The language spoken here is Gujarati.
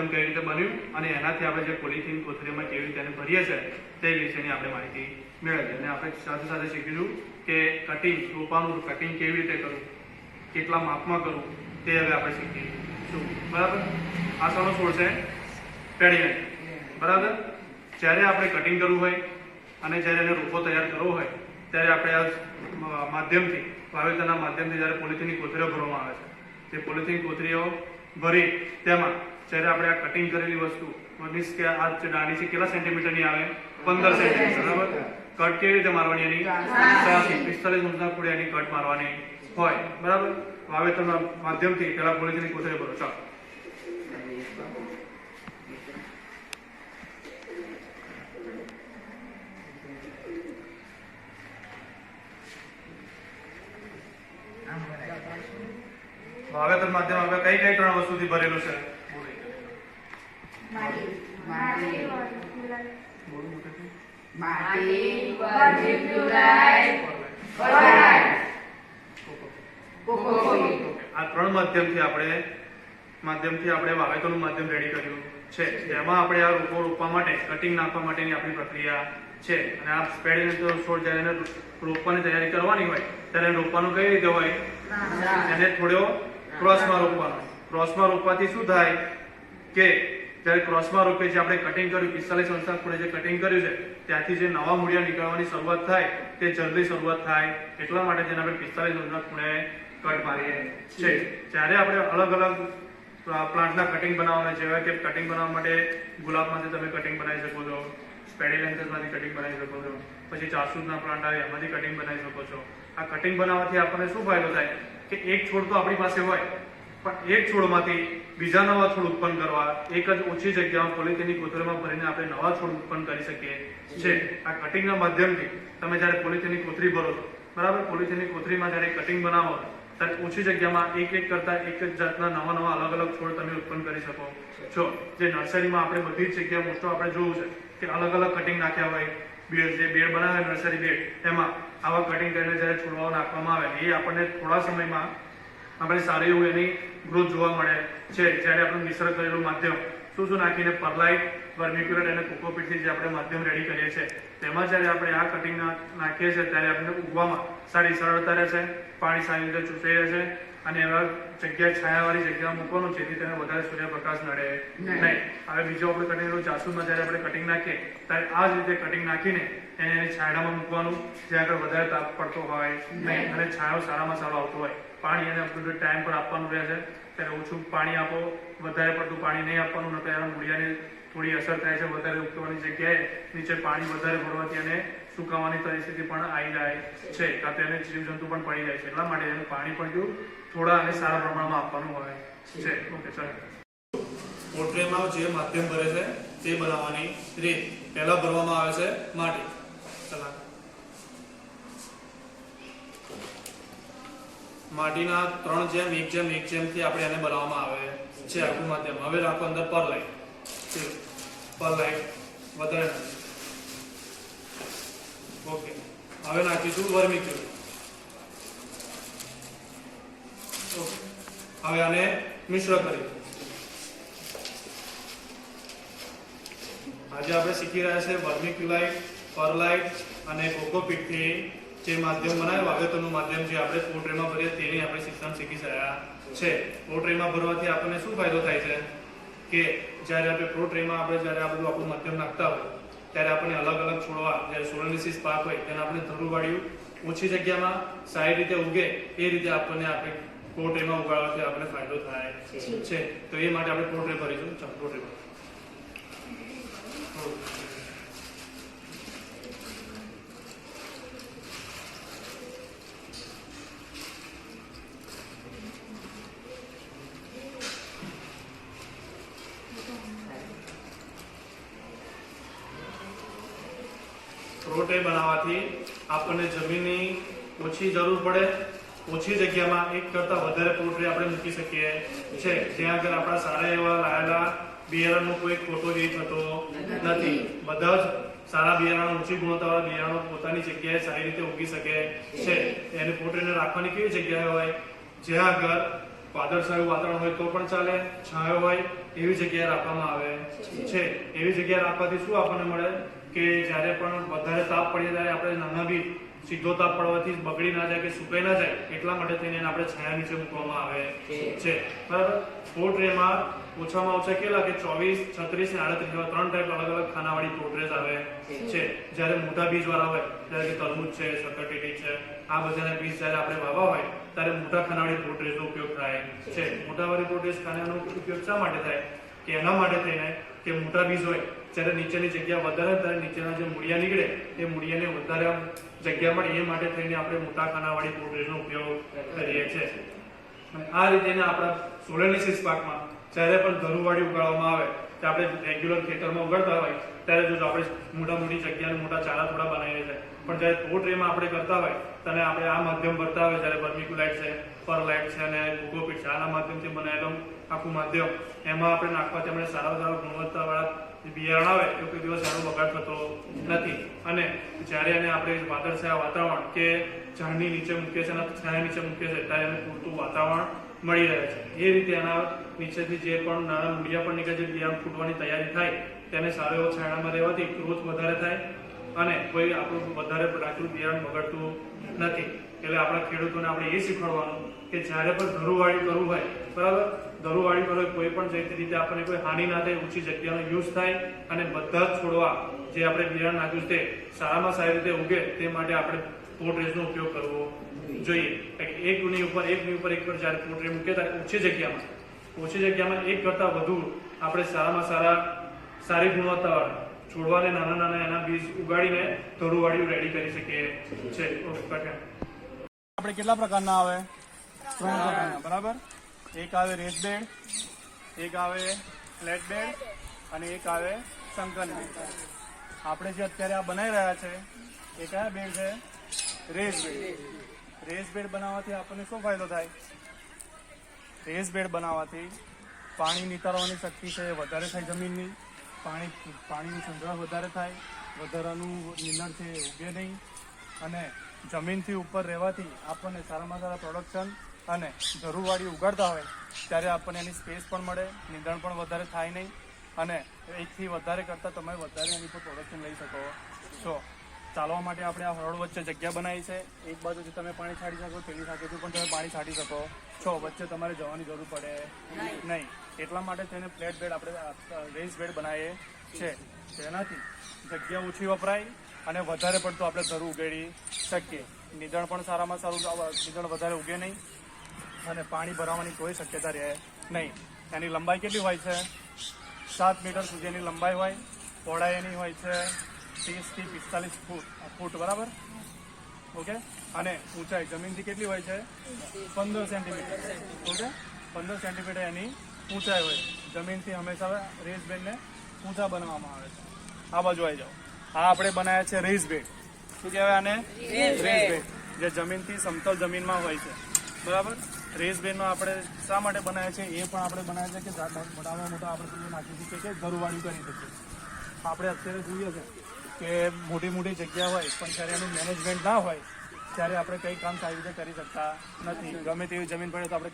માધ્યમ કઈ રીતે બન્યું અને એનાથી આપણે જે પોલિથીન કોથળીમાં કેવી રીતે એને ભરીએ છીએ તે વિશેની આપણે માહિતી મેળવીએ. અને આપણે સાથે સાથે શીખીશું કે કટિંગ, રોપાનું કટિંગ કેવી રીતે કરવું, કેટલા માપમાં કરવું તે હવે આપણે શીખીશું. બરાબર. આ શાનો છોડ છે? પેડીલેન્ડ. બરાબર. જ્યારે આપણે કટિંગ કરવું હોય અને જ્યારે એને રોપો તૈયાર કરવો હોય ત્યારે આપણે આ માધ્યમથી, વાવેતરના માધ્યમથી જ્યારે પોલિથીનની કોથળીઓ ભરવામાં આવે છે, તે પોલિથીન કોથળીઓ ભરી તેમાં જ્યારે આપણે આ કટિંગ કરેલી વસ્તુ મીન્સ કે આ જે દાંડી છે કેટલા સેન્ટીમીટરની આવે? 15 સેન્ટીમીટર. બરાબર. કટ કેવી રીતે મારવાની? એની 45 અંશના ખૂણે એની કટ મારવાની હોય. બરાબર. વાવેતરના માધ્યમથી પેલા પોલિથીનની કોથળીઓ ભરો. ચાલો. વાવેતર માધ્યમ આપણે કઈ કઈ 3 વસ્તુથી ભરેલું છે? આ 3 માધ્યમથી આપણે વાવેતરનું માધ્યમ રેડી કર્યું છે. તેમાં આપણે આ રોપો રોપવા માટે, કટિંગ નાખવા માટેની આપણી પ્રક્રિયા છે. અને આ પેડીલેન્ડ છોડ જ્યારે એને રોપવાની તૈયારી કરવાની હોય ત્યારે રોપવાનું કઈ રીતે હોય? એને થોડો ક્રોસમાં રોપવાનો. ક્રોસમાં રોપવાથી શું થાય કે જ્યારે ક્રોસમાં રોપીએ છીએ, આપણે કટિંગ કર્યું 45 અંશના ખૂણે જે કટિંગ કર્યું છે ત્યાંથી જે નવા મૂળિયા નીકળવાની શરૂઆત થાય તે જલ્દી શરૂઆત થાય. એટલા માટે જેને આપણે 45 અંશના ખૂણે કટ મારીએ છે. જ્યારે આપણે અલગ અલગ પ્લાન્ટના કટિંગ બનાવવાના, જેવા કે કટિંગ બનાવવા માટે ગુલાબમાંથી તમે કટિંગ બનાવી શકો છો, પેડીલેન્થસમાંથી કટિંગ બનાવી શકો છો, પછી જાસૂદના પ્લાન્ટ આવે એમાંથી કટિંગ બનાવી શકો છો. આ કટિંગ બનાવવાથી આપણને શું ફાયદો થાય કે એક છોડ તો આપણી પાસે હોય, પણ એક છોડમાંથી બીજા નવા છોડ ઉત્પન્ન કરવા એક જ ઓછી જગ્યામાં પોલિથીનની કોથળીમાં ભરીને આપણે નવા છોડ ઉત્પન્ન કરી શકીએ છે. આ કટિંગના માધ્યમથી તમે જ્યારે પોલિથીનની કોથળી ભરો છો, બરાબર, પોલિથીનની કોથળીમાં જ્યારે કટિંગ બનાવો ત્યારે ઓછી જગ્યામાં એક કરતા એક જ જાતના નવા અલગ અલગ છોડ તમે ઉત્પન્ન કરી શકો છો. જે નર્સરીમાં આપણે બધી જ જગ્યાએ મોસ્ટ આપણે જોયું છે કે અલગ અલગ કટિંગ નાખ્યા હોય, જે બેડ બનાવે નર્સરી બેડ, એમાં આવા કટિંગ કરીને જ્યારે છોડવાઓ નાખવામાં આવે એ આપણને થોડા સમયમાં આપણે સારી એવું એની ગ્રોથ જોવા મળે છે. જ્યારે આપણે મિશ્ર કરેલું માધ્યમ શું નાખીને પરલાઇટ, વર્મિક્યુલેટ અને કોકોપીટથી જે આપણે માધ્યમ રેડી કરીએ છીએ તેમાં જ્યારે આપણે આ કટિંગ નાખીએ છીએ ત્યારે આપણે ઉગવામાં સારી સરળતા રહેશે, પાણી સારી રીતે ચૂસાઈ રહેશે અને એવા જગ્યાએ છાયાવાળી જગ્યામાં મૂકવાનું, જેથી તેને વધારે સૂર્યપ્રકાશ નડે નહીં. હવે બીજો આપણે કટિંગ જાસૂદમાં જ્યારે આપણે કટિંગ નાખીએ ત્યારે આ જ રીતે કટિંગ નાખીને એને છાયડામાં મૂકવાનું, જ્યાં આગળ વધારે તાપ પડતો હોય નહીં અને છાંયો સારામાં સારો આવતો હોય. પાણી એને ટાઈમ પર આપવાનું રહે છે. ત્યારે ઓછું પાણી આપો, વધારે પડતું પાણી નહીં આપવાનું, નહીંતર એના મૂળિયાને થોડી અસર થાય છે. વધારે ઉગવાની જગ્યાએ નીચે પાણી વધારે ભરવાથી એને સુકાવાની પરિસ્થિતિ પણ આવી જાય છે, કાં તો એને જીવજંતુ પણ પડી જાય છે. એટલા માટે એનું પાણી પણ થોડા અને સારા પ્રમાણમાં આપવાનું હોય છે. ઓકે, ચાલો. પોટ્રેમાં જે માધ્યમ ભરે છે તે બનાવવાની રીત. પહેલા ભરવામાં આવે છે માટી. ચલા, માટીના 3 જેમ 1 જેમ થી આપણે એને બનાવવામાં આવે છે આખું માધ્યમ. હવે રાખો અંદર પરલાઇટ વધારે. ઓકે, હવે નાખીશું વર્મિક્યુલેટ. ઓકે, હવે આને મિશ્ર કરીશું. આજે આપણે શીખી રહ્યા છે વર્મિક્યુલાઇટ, પરલાઇટ અને કોકોપીટથી જે માધ્યમ બનાવે, વાવેતરનું માધ્યમ જે આપણે પોટ્રેમાં ભરીએ તેની આપણે શિક્ષણ શીખી રહ્યા છે. પોટ્રેમાં ભરવાથી આપણને શું ફાયદો થાય છે કે જ્યારે આપણે પોટ્રેમાં જ્યારે આ બધું આપણું માધ્યમ નાખતા હોય ત્યારે આપણને અલગ અલગ છોડવા, જ્યારે સોલેનોસિસ પાક હોય તેને આપણે ધરુવાળ્યું ઓછી જગ્યામાં સારી રીતે ઉગે એ રીતે આપણે પોટ્રેમાં ઉગાડવાથી આપણને ફાયદો થાય છે. તો એ માટે આપણે પોટ્રે ભરીશું. ચાલો, પોટ્રે ભરીશું. પોટ્રે બનાવવાથી આપણને જમીનની ઓછી જરૂર પડે, ઓછી જગ્યામાં એક કરતા વધારે પોટ્રે આપણે મૂકી શકીએ છે. ત્યાં આગળ આપણા સારા એવા લાયેલા બિયારણનો કોઈ ખોટો જ થતો નથી. બધા જ સારા બિયારણો, ઊંચી ગુણવત્તાવાળા બિયારણો પોતાની જગ્યાએ સારી રીતે ઉગી શકે છે. એને પોટ્રેને રાખવાની કેવી જગ્યાએ હોય? જ્યાં આગળ વાદળછાયું વાતાવરણ હોય તો પણ ચાલે, છાયો હોય એવી જગ્યાએ રાખવામાં આવે છે. એવી જગ્યાએ રાખવાથી શું આપણને મળે કે જ્યારે પણ વધારે તાપ પડીએ ત્યારે આપણે નાના બી સીધો તાપ પડવાથી બગડી ના જાય કે સુકાઈ ના જાય એટલા માટે થઈને એને આપણે છાયા નીચે મૂકવામાં આવે છે. બરાબર. પોટ્રેમાં ઓછામાં ઓછા કેટલા કે 24, 36 અને 38 એવા 3 ટાઈપ અલગ અલગ ખાનાવાળી પોટ્રેસ આવે છે. જ્યારે મોટા બીજ વાળા હોય જ્યારે કે તરબૂચ છે, સકરટેટી છે, આ બધાના બીજ જ્યારે આપણે વાવવા હોય ત્યારે મોટા ખાનાવાળી પોટ્રેસનો ઉપયોગ થાય છે. મોટાવાળી પોટ્રેસ ખાનાનો ઉપયોગ શા માટે થાય કે એના માટે થઈને કે મોટા બીજ હોય જ્યારે નીચેની જગ્યા વધારે ત્યારે નીચેના જે મૂળિયા નીકળે એ મૂળિયાને વધારે જગ્યા મળે એ માટે થઈને આપણે મોટા ખાનાવાળી પોટ્રેસનો ઉપયોગ કરીએ છીએ. અને આ રીતે આપણા સોલેનોસિસ પાકમાં જ્યારે પણ ધરુવાળી ઉગાડવામાં આવે તો આપણે રેગ્યુલર ખેતરમાં ઉગાડતા હોય ત્યારે જો આપણે મોટી જગ્યાને મોટા ચારા થોડા બનાવીએ છીએ, પણ જ્યારે પોટ્રેમાં આપણે કરતા હોય ત્યારે આપણે આ માધ્યમ ભરતા હોય જ્યારે વર્મિક્યુલાઇટ છે, પરલાઇટ છે અને કોકોપીટ છે, આના માધ્યમથી બનાવેલું આખું માધ્યમ એમાં આપણે નાખવાથી આપણે સારા ગુણવત્તાવાળા બિયારણ આવે તો કોઈ દિવસ એનો બગાડ થતો નથી. અને જ્યારે એને આપણે વાદળછાયા વાતાવરણ કે ઝાડની નીચે મૂકીએ છીએ અને છાયા નીચે મૂકીએ છીએ ત્યારે એને પૂરતું વાતાવરણ મળી રહે છે. એ રીતે એના નીચેથી જે પણ નાના મૂળિયા પણ નીકળે છે બિયારણ ફૂટવાની તૈયારી થાય તેને સારો એવો છાયામાં રહેવાથી ગ્રોથ વધારે થાય અને કોઈ આપણું વધારે રાખેલું બિયારણ બગડતું નથી. એટલે આપણા ખેડૂતોને આપણે એ શીખવાડવાનું કે જ્યારે પણ ધરુવાળી કરવું હોય, બરાબર, ધરુવાળી કરવું કોઈ પણ રીતે આપણને કોઈ હાનિ ના થાય, ઓછી જગ્યાનો યુઝ થાય અને બધા જ છોડવા જે આપણે બિયારણ નાખ્યું તે સારામાં સારી રીતે ઉગે તે માટે આપણે પોટ્રેસનો ઉપયોગ કરવો જોઈએ. એકની ઉપર જ્યારે પોટ્રે મૂકે ત્યારે ઓછી જગ્યામાં એક કરતા વધુ આપણે સારામાં સારી ગુણવત્તાવાળા છોડવાને નાના એના બીજ ઉગાડીને ધરુવાળીઓ રેડી કરી શકીએ છે. આપણે કેટલા પ્રકારના આવે? 3 પ્રકારના. બરાબર. એક આવે રેસ બેડ, એક આવે ફ્લેટ બેડ અને એક આવે સંકન બેડ. આપણે જે અત્યારે આ બનાવી રહ્યા છે એ કયા બેડ છે? Raised bed. રેસ બેડ બનાવવાથી આપણને શું ફાયદો થાય? રેસ બેડ બનાવવાથી પાણી નિતારવાની શક્તિ છે એ વધારે થાય, જમીનની પાણીની સંગ્રહ વધારે થાય, વધારાનું નિંદણ છે એ ઉગે નહીં અને જમીનથી ઉપર રહેવાથી આપણને સારામાં સારા પ્રોડક્શન અને ધરુવાળી ઉગાડતા હોય ત્યારે આપણને એની સ્પેસ પણ મળે, નિંદણ પણ વધારે થાય નહીં અને એકથી વધારે કરતાં તમે વધારે એની પર પ્રોડક્શન લઈ શકો છો. ચાલવા માટે આપણે આ હરોળ વચ્ચે જગ્યા બનાવી છે. એક બાજુથી તમે પાણી છાંટી શકો, પેલી સાથેથી પણ તમે પાણી છાંટી શકો છો. વચ્ચે તમારે જવાની જરૂર પડે નહીં. એટલા માટે તેને ફ્લેટ બેડ આપણે રેસ બેડ બનાવીએ છે. તેનાથી જગ્યા ઓછી વપરાય અને વધારે પડતું આપણે ધરું ઉગાડી શકીએ. નિંદણ પણ સારામાં સારું, નિંદણ વધારે ઉગે નહીં અને પાણી ભરાવાની કોઈ શક્યતા રહે નહીં. એની લંબાઈ કેટલી હોય છે? 7 મીટર સુધીની લંબાઈ હોય. પહોળાઈ એની હોય છે 30 થી 45 ફૂટ. બરાબર. ઓકે. અને ઊંચાઈ જમીનથી કેટલી હોય છે? 15 સેન્ટીમીટર. ઓકે. 15 સેન્ટીમીટર એની ઊંચાઈ હોય. જમીનથી હંમેશા રેસ બેડને ઊંચા બનાવવામાં આવે છે. આ બાજુ આવી જાઓ. આ આપણે બનાવ્યા છે રેસ બેડ. શું કહેવાય આને? Raised bed. જે જમીનથી સમતલ જમીનમાં હોય છે. બરાબર. રેસ બેડનો આપણે શા માટે બનાવ્યા છે એ પણ આપણે બનાવ્યા છે કે મોટામાં મોટા આપણે નાખી શકીએ કે ધરુવાળી કરી શકીએ. આપણે અત્યારે જોઈએ છે કે મોટી જગ્યા હોય પણ જ્યારે એનું મેનેજમેન્ટ ના હોય ત્યારે આપણે કંઈ કામ સારી રીતે કરી શકતા નથી. ગમે તેવી જમીન પડે તો આપણે